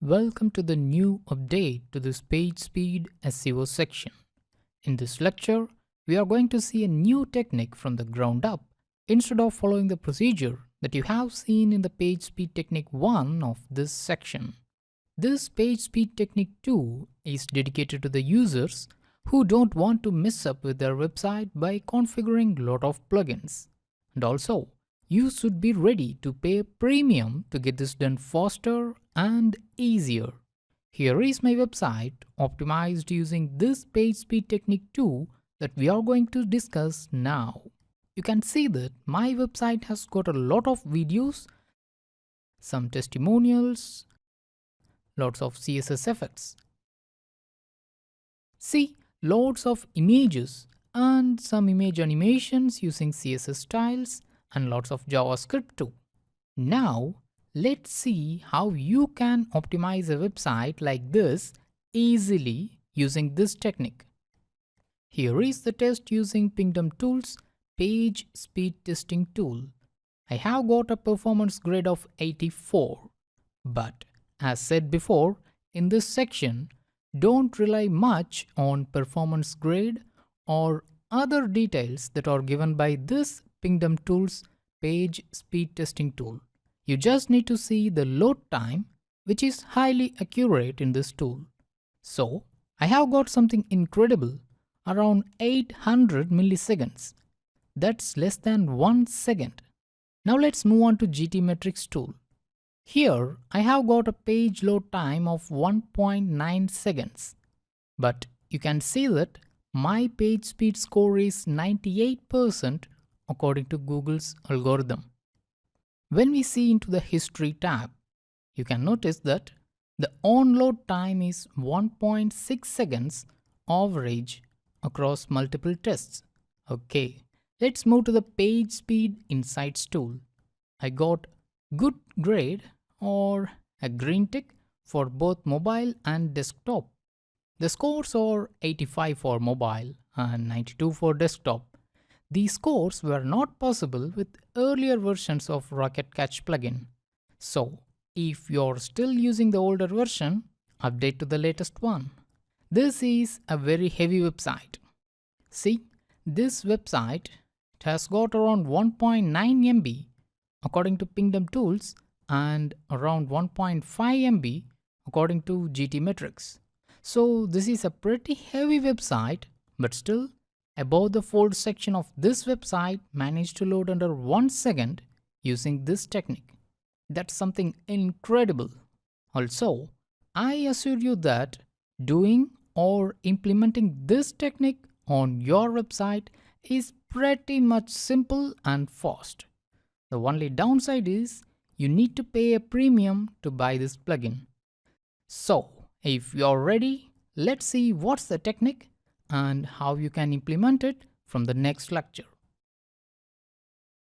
Welcome to the new update to this Pagespeed SEO section. In this lecture, we are going to see a new technique from the ground up instead of following the procedure that you have seen in the Pagespeed Technique 1 of this section. This Pagespeed Technique 2 is dedicated to the users who don't want to mess up with their website by configuring a lot of plugins. And also, you should be ready to pay a premium to get this done faster and easier. Here is my website optimized using this Pagespeed Technique 2 that we are going to discuss now. You can see that my website has got a lot of videos, some testimonials, lots of CSS effects. See, lots of images and some image animations using CSS styles and lots of JavaScript too. Now, let's see how you can optimize a website like this easily using this technique. Here is the test using Pingdom Tools Page Speed Testing Tool. I have got a performance grade of 84. But as said before, in this section, don't rely much on performance grade or other details that are given by this Pingdom Tools Page Speed Testing Tool. You just need to see the load time, which is highly accurate in this tool. So, I have got something incredible, around 800 milliseconds. That's less than 1 second. Now let's move on to GTmetrix tool. Here, I have got a page load time of 1.9 seconds. But you can see that my page speed score is 98% according to Google's algorithm. When we see into the History tab, you can notice that the on-load time is 1.6 seconds average across multiple tests. Okay, let's move to the Page Speed Insights tool. I got good grade or a green tick for both mobile and desktop. The scores are 85 for mobile and 92 for desktop. These scores were not possible with earlier versions of Rocket Catch plugin. So, if you're still using the older version, update to the latest one. This is a very heavy website. See, this website has got around 1.9 MB according to Pingdom Tools and around 1.5 MB according to GTmetrix. So this is a pretty heavy website, but still above the fold section of this website managed to load under 1 second using this technique. That's something incredible. Also, I assure you that doing or implementing this technique on your website is pretty much simple and fast. The only downside is you need to pay a premium to buy this plugin. So, if you're ready, let's see what's the technique and how you can implement it from the next lecture.